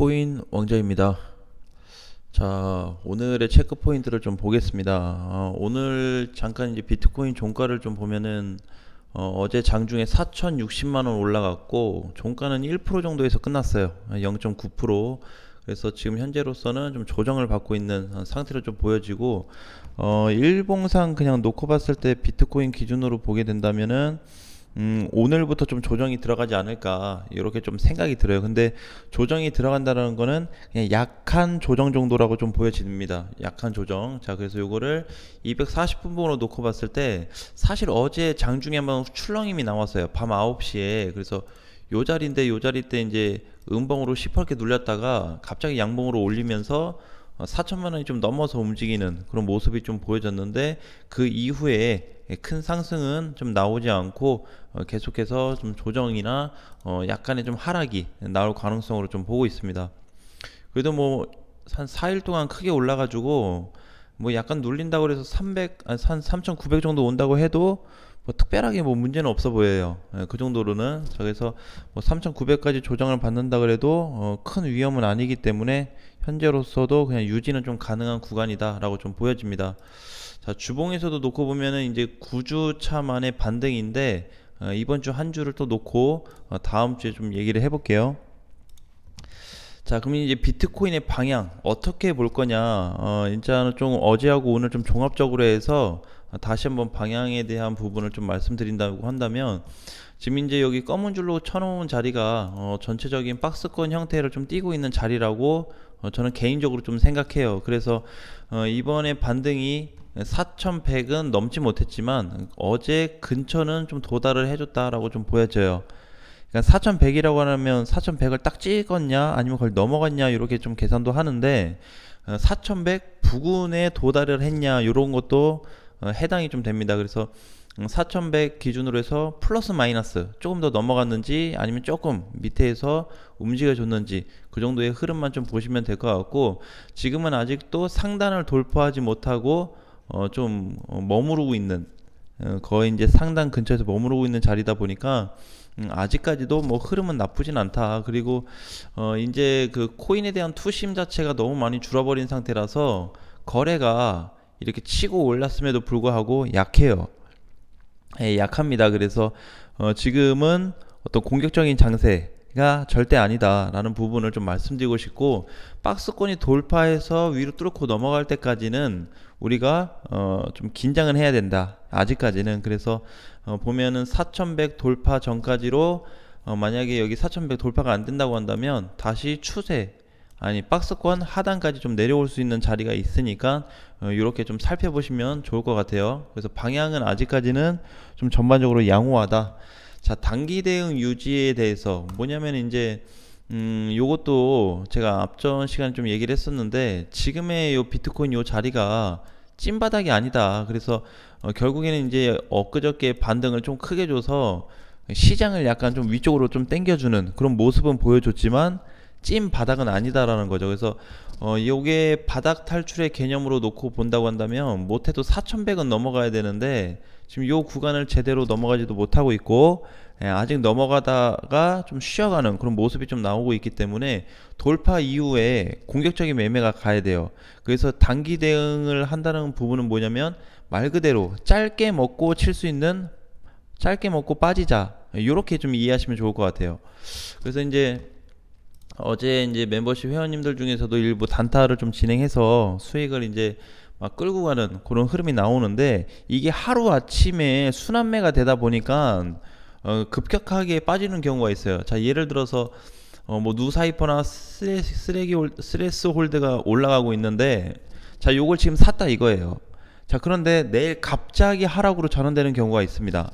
비트코인 왕자입니다. 자, 오늘의 체크 포인트를 좀 보겠습니다. 오늘 잠깐 이제 비트코인 종가를 좀 보면은 제 장중에 4,060만 원 올라갔고 종가는 1% 정도에서 끝났어요. 0.9%. 그래서 지금 현재로서는 좀 조정을 받고 있는 상태로 좀 보여지고 일봉상 그냥 놓고 봤을 때 비트코인 기준으로 보게 된다면은 오늘부터 좀 조정이 들어가지 않을까 이렇게 좀 생각이 들어요. 근데 조정이 들어간다는 거는 그냥 약한 조정 정도라고 좀 보여집니다. 약한 조정. 자, 그래서 요거를 240분봉으로 놓고 봤을 때 사실 어제 장중에 한번 출렁임이 나왔어요. 밤 9시에. 그래서 요 자리인데 요 자리 때 이제 음봉으로 시퍼렇게 눌렸다가 갑자기 양봉으로 올리면서 4천만 원이 좀 넘어서 움직이는 그런 모습이 좀 보여졌는데 그 이후에 큰 상승은 좀 나오지 않고 계속해서 좀 조정이나 약간의 좀 하락이 나올 가능성으로 좀 보고 있습니다. 그래도 뭐 한 4일 동안 크게 올라가지고 뭐 약간 눌린다고 해서 300, 한 3,900 정도 온다고 해도 뭐 특별하게 뭐 문제는 없어 보여요. 그 정도로는. 자, 그래서 뭐 3,900까지 조정을 받는다 그래도 큰 위험은 아니기 때문에 현재로서도 그냥 유지는 좀 가능한 구간이다라고 좀 보여집니다. 자, 주봉에서도 놓고 보면은 이제 9주차 만의 반등인데 이번 주 한 주를 또 놓고 다음 주에 좀 얘기를 해볼게요. 자, 그럼 이제 비트코인의 방향 어떻게 볼 거냐? 일단은 좀 어제하고 오늘 좀 종합적으로 해서 다시 한번 방향에 대한 부분을 좀 말씀드린다고 한다면 지금 이제 여기 검은 줄로 쳐놓은 자리가 전체적인 박스권 형태를 좀 띠고 있는 자리라고 저는 개인적으로 좀 생각해요. 그래서 이번에 반등이 4,100은 넘지 못했지만 어제 근처는 좀 도달을 해줬다라고 좀 보여져요. 그러니까 4,100이라고 하면 4,100을 딱 찍었냐 아니면 그걸 넘어갔냐 이렇게 좀 계산도 하는데 4,100 부근에 도달을 했냐 이런 것도 해당이 좀 됩니다. 그래서 4,100 기준으로 해서 플러스 마이너스 조금 더 넘어갔는지 아니면 조금 밑에서 움직여줬는지 그 정도의 흐름만 좀 보시면 될 것 같고 지금은 아직도 상단을 돌파하지 못하고 좀 머무르고 있는 거의 이제 상단 근처에서 머무르고 있는 자리다 보니까 아직까지도 뭐 흐름은 나쁘진 않다. 그리고 이제 그 코인에 대한 투심 자체가 너무 많이 줄어버린 상태라서 거래가 이렇게 치고 올랐음에도 불구하고 약해요. 예, 약합니다. 그래서 지금은 어떤 공격적인 장세가 절대 아니다라는 부분을 좀 말씀드리고 싶고 박스권이 돌파해서 위로 뚫고 넘어갈 때까지는 우리가 좀 긴장은 해야 된다. 아직까지는. 그래서 보면은 4,100 돌파 전까지로 만약에 여기 4,100 돌파가 안 된다고 한다면 다시 추세 아니 박스권 하단까지 좀 내려올 수 있는 자리가 있으니까 이렇게 좀 살펴보시면 좋을 것 같아요. 그래서 방향은 아직까지는 좀 전반적으로 양호하다. 자, 단기 대응 유지에 대해서 뭐냐면 이제 요것도 제가 앞전 시간에 좀 얘기를 했었는데 지금의 요 비트코인 요 자리가 찐바닥이 아니다. 그래서 결국에는 이제 엊그저께 반등을 좀 크게 줘서 시장을 약간 좀 위쪽으로 좀 당겨주는 그런 모습은 보여줬지만 찐 바닥은 아니다라는 거죠. 그래서 요게 바닥 탈출의 개념으로 놓고 본다고 한다면 못해도 4,100은 넘어가야 되는데 지금 요 구간을 제대로 넘어가지도 못하고 있고 아직 넘어가다가 좀 쉬어가는 그런 모습이 좀 나오고 있기 때문에 돌파 이후에 공격적인 매매가 가야 돼요. 그래서 단기 대응을 한다는 부분은 뭐냐면 말 그대로 짧게 먹고 칠 수 있는 짧게 먹고 빠지자 이렇게 좀 이해하시면 좋을 것 같아요. 그래서 이제 어제 이제 멤버십 회원님들 중에서도 일부 단타를 좀 진행해서 수익을 이제 막 끌고 가는 그런 흐름이 나오는데 이게 하루 아침에 순환매가 되다 보니까 급격하게 빠지는 경우가 있어요. 자, 예를 들어서 뭐 누사이퍼나 스레스 홀드가 올라가고 있는데 자, 요걸 지금 샀다 이거예요. 자, 그런데 내일 갑자기 하락으로 전환되는 경우가 있습니다.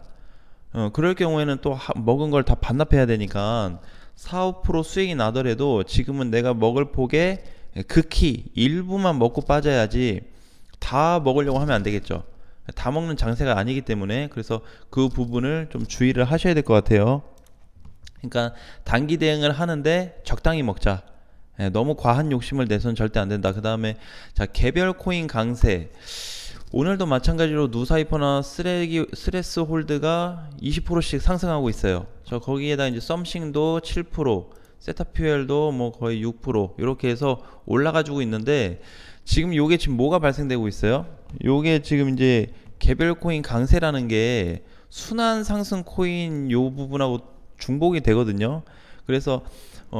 그럴 경우에는 또 먹은 걸 다 반납해야 되니까 4, 5% 수익이 나더라도 지금은 내가 먹을 폭의 극히 일부만 먹고 빠져야지 다 먹으려고 하면 안 되겠죠. 다 먹는 장세가 아니기 때문에 그래서 그 부분을 좀 주의를 하셔야 될 것 같아요. 그러니까 단기 대응을 하는데 적당히 먹자. 너무 과한 욕심을 내선 절대 안 된다. 그 다음에 자, 개별 코인 강세. 오늘도 마찬가지로 누사이퍼나 스레스 홀드가 20%씩 상승하고 있어요. 저 거기에다 이제 썸씽도 7%, 세타퓨엘도 뭐 거의 6% 이렇게 해서 올라가지고 있는데, 지금 요게 지금 뭐가 발생되고 있어요? 요게 지금 이제 개별 코인 강세라는 게 순환 상승 코인 요 부분하고 중복이 되거든요. 그래서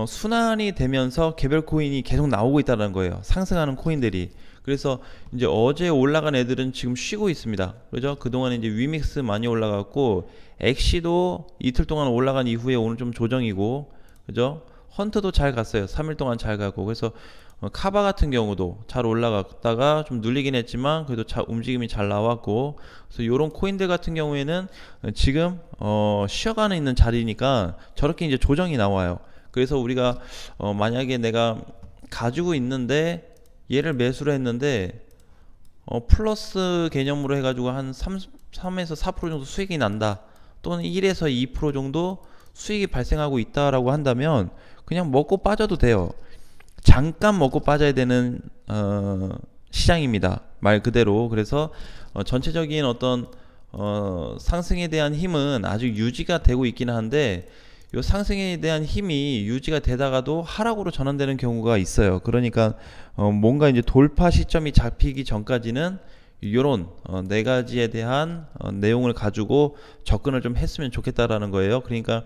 순환이 되면서 개별 코인이 계속 나오고 있다는 거예요. 상승하는 코인들이. 그래서 이제 어제 올라간 애들은 지금 쉬고 있습니다. 그죠? 그동안 이제 위믹스 많이 올라갔고, 엑시도 이틀 동안 올라간 이후에 오늘 좀 조정이고, 그죠? 헌트도 잘 갔어요. 3일 동안 잘 가고. 그래서 카바 같은 경우도 잘 올라갔다가 좀 눌리긴 했지만 그래도 움직임이 잘 나왔고, 그래서 요런 코인들 같은 경우에는 지금 쉬어가는 있는 자리니까 저렇게 이제 조정이 나와요. 그래서 우리가 만약에 내가 가지고 있는데 얘를 매수를 했는데 플러스 개념으로 해가지고 한 3에서 4% 정도 수익이 난다, 또는 1에서 2% 정도 수익이 발생하고 있다라고 한다면 그냥 먹고 빠져도 돼요. 잠깐 먹고 빠져야 되는 시장입니다, 말 그대로. 그래서 전체적인 어떤 상승에 대한 힘은 아직 유지가 되고 있긴 한데, 요 상승에 대한 힘이 유지가 되다가도 하락으로 전환되는 경우가 있어요. 그러니까 뭔가 이제 돌파 시점이 잡히기 전까지는 요런 네 가지에 대한 내용을 가지고 접근을 좀 했으면 좋겠다라는 거예요. 그러니까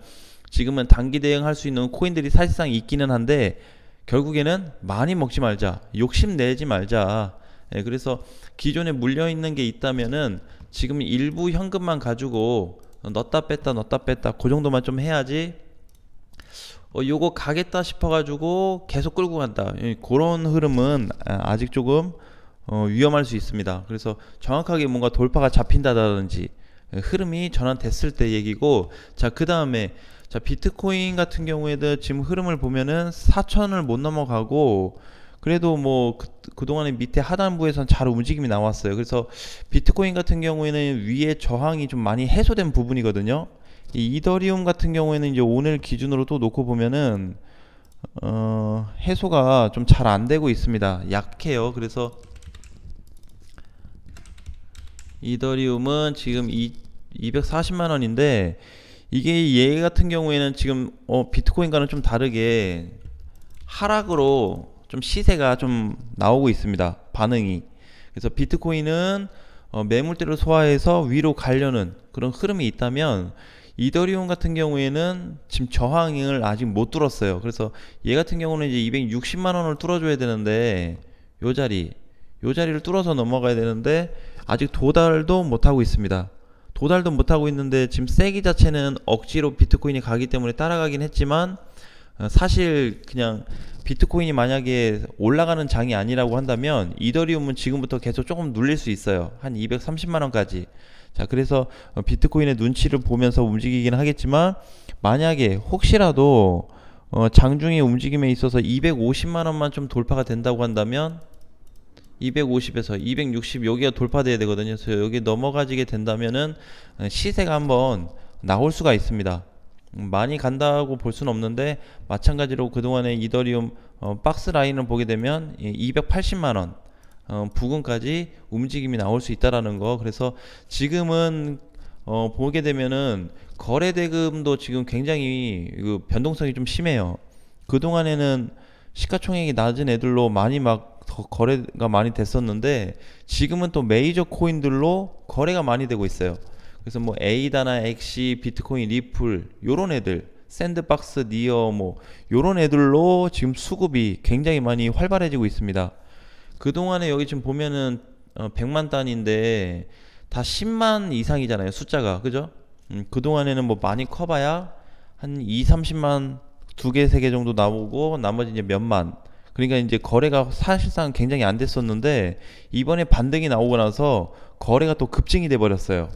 지금은 단기 대응할 수 있는 코인들이 사실상 있기는 한데, 결국에는 많이 먹지 말자, 욕심내지 말자. 예, 그래서 기존에 물려있는 게 있다면은 지금 일부 현금만 가지고 넣었다 뺐다 그 정도만 좀 해야지, 요거 가겠다 싶어가지고 계속 끌고 간다, 그런 흐름은 아직 조금 위험할 수 있습니다. 그래서 정확하게 뭔가 돌파가 잡힌다든지 흐름이 전환됐을 때 얘기고, 자, 그 다음에 자, 비트코인 같은 경우에도 지금 흐름을 보면은 4천을 못 넘어가고, 그래도 뭐 그동안에 밑에 하단부에선 잘 움직임이 나왔어요. 그래서 비트코인 같은 경우에는 위에 저항이 좀 많이 해소된 부분이거든요. 이 이더리움 같은 경우에는 이제 오늘 기준으로 또 놓고 보면은 해소가 좀 잘 안 되고 있습니다. 약해요. 그래서 이더리움은 지금 240만 원인데, 이게 얘 같은 경우에는 지금 비트코인과는 좀 다르게 하락으로 좀 시세가 좀 나오고 있습니다, 반응이. 그래서 비트코인은 매물대로 소화해서 위로 가려는 그런 흐름이 있다면, 이더리움 같은 경우에는 지금 저항을 아직 못 뚫었어요. 그래서 얘 같은 경우는 이제 260만 원을 뚫어줘야 되는데, 요 자리를 뚫어서 넘어가야 되는데 아직 도달도 못하고 있습니다. 도달도 못하고 있는데, 지금 세기 자체는 억지로 비트코인이 가기 때문에 따라가긴 했지만, 사실 그냥 비트코인이 만약에 올라가는 장이 아니라고 한다면 이더리움은 지금부터 계속 조금 눌릴 수 있어요. 한 230만 원까지. 자, 그래서 비트코인의 눈치를 보면서 움직이긴 하겠지만, 만약에 혹시라도 장중의 움직임에 있어서 250만 원만 좀 돌파가 된다고 한다면, 250에서 260 여기가 돌파돼야 되거든요. 그래서 여기 넘어가지게 된다면은 시세가 한번 나올 수가 있습니다. 많이 간다고 볼 수는 없는데, 마찬가지로 그동안의 이더리움 박스 라인을 보게 되면 280만 원 부근까지 움직임이 나올 수 있다라는 거. 그래서 지금은 보게 되면은 거래 대금도 지금 굉장히 변동성이 좀 심해요. 그동안에는 시가총액이 낮은 애들로 많이 막 더 거래가 많이 됐었는데, 지금은 또 메이저 코인들로 거래가 많이 되고 있어요. 그래서 뭐 에이다나 엑시, 비트코인, 리플 요런 애들, 샌드박스, 니어 뭐 요런 애들로 지금 수급이 굉장히 많이 활발해지고 있습니다. 그동안에 여기 지금 보면은 100만 단위인데 다 10만 이상이잖아요, 숫자가. 그죠? 그동안에는 뭐 많이 커봐야 한 2, 30만 두 개, 세 개 정도 나오고, 나머지 이제 몇만. 그러니까 이제 거래가 사실상 굉장히 안 됐었는데, 이번에 반등이 나오고 나서 거래가 또 급증이 돼 버렸어요.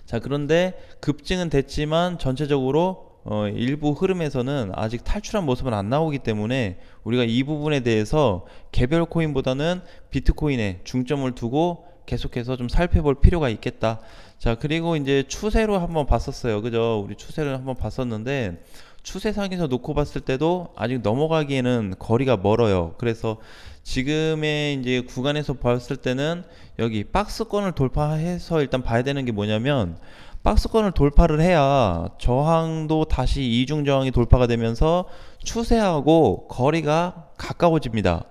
자, 그런데 급증은 됐지만 전체적으로 일부 흐름에서는 아직 탈출한 모습은 안 나오기 때문에, 우리가 이 부분에 대해서 개별 코인보다는 비트코인에 중점을 두고 계속해서 좀 살펴볼 필요가 있겠다. 자, 그리고 이제 추세로 한번 봤었어요. 그죠? 우리 추세를 한번 봤었는데, 추세상에서 놓고 봤을 때도 아직 넘어가기에는 거리가 멀어요. 그래서 지금의 이제 구간에서 봤을 때는 여기 박스권을 돌파해서 일단 봐야 되는 게 뭐냐면, 박스권을 돌파를 해야 저항도 다시 이중 저항이 돌파가 되면서 추세하고 거리가 가까워집니다.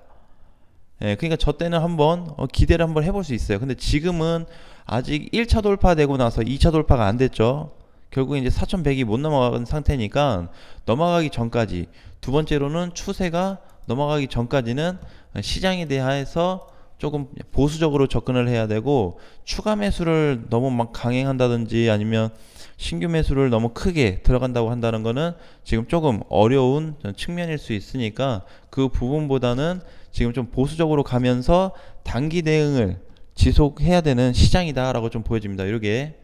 예, 그러니까 저 때는 한번 기대를 한번 해볼 수 있어요. 근데 지금은 아직 1차 돌파되고 나서 2차 돌파가 안 됐죠. 결국 이제 4100이 못 넘어간 상태니까 넘어가기 전까지, 두 번째로는 추세가 넘어가기 전까지는 시장에 대해서 조금 보수적으로 접근을 해야 되고, 추가 매수를 너무 막 강행한다든지 아니면 신규 매수를 너무 크게 들어간다고 한다는 거는 지금 조금 어려운 측면일 수 있으니까, 그 부분보다는 지금 좀 보수적으로 가면서 단기 대응을 지속해야 되는 시장이다라고 좀 보여집니다. 이렇게.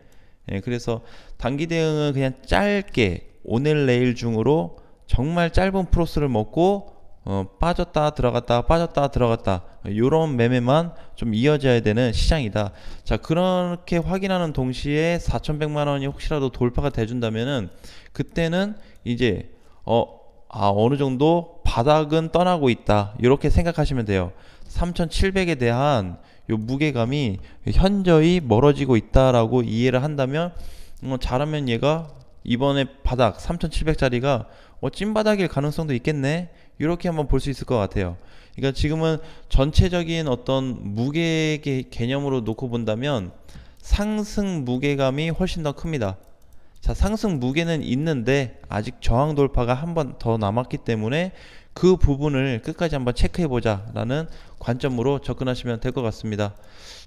예, 그래서 단기 대응은 그냥 짧게 오늘 내일 중으로 정말 짧은 프로스를 먹고 빠졌다 들어갔다 빠졌다 들어갔다, 요런 매매만 좀 이어져야 되는 시장이다. 자, 그렇게 확인하는 동시에 4,100만 원이 혹시라도 돌파가 돼준다면은 그때는 이제 어느 정도 바닥은 떠나고 있다, 이렇게 생각하시면 돼요. 3,700에 대한 요 무게감이 현저히 멀어지고 있다라고 이해를 한다면, 잘하면 얘가 이번에 바닥 3,700짜리가 찐바닥일 가능성도 있겠네, 이렇게 한번 볼 수 있을 것 같아요. 그러니까 지금은 전체적인 어떤 무게 개념으로 놓고 본다면 상승 무게감이 훨씬 더 큽니다. 자, 상승 무게는 있는데 아직 저항 돌파가 한 번 더 남았기 때문에 그 부분을 끝까지 한번 체크해 보자 라는 관점으로 접근하시면 될 것 같습니다.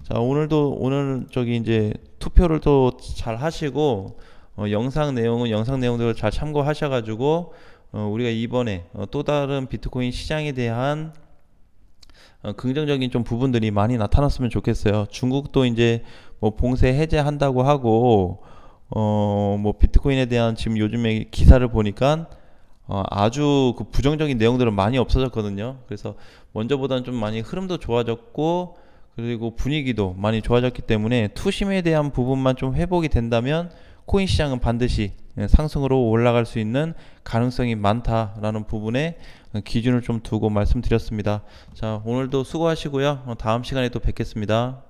자, 오늘 저기 이제 투표를 또 잘 하시고, 영상 내용은 영상 내용대로 잘 참고하셔가지고, 우리가 이번에 또 다른 비트코인 시장에 대한 긍정적인 좀 부분들이 많이 나타났으면 좋겠어요. 중국도 이제 뭐 봉쇄 해제한다고 하고, 뭐 비트코인에 대한 지금 요즘에 기사를 보니까 아주 그 부정적인 내용들은 많이 없어졌거든요. 그래서 먼저보다는 좀 많이 흐름도 좋아졌고, 그리고 분위기도 많이 좋아졌기 때문에 투심에 대한 부분만 좀 회복이 된다면 코인 시장은 반드시 상승으로 올라갈 수 있는 가능성이 많다라는 부분에 기준을 좀 두고 말씀드렸습니다. 자, 오늘도 수고하시고요. 다음 시간에 또 뵙겠습니다.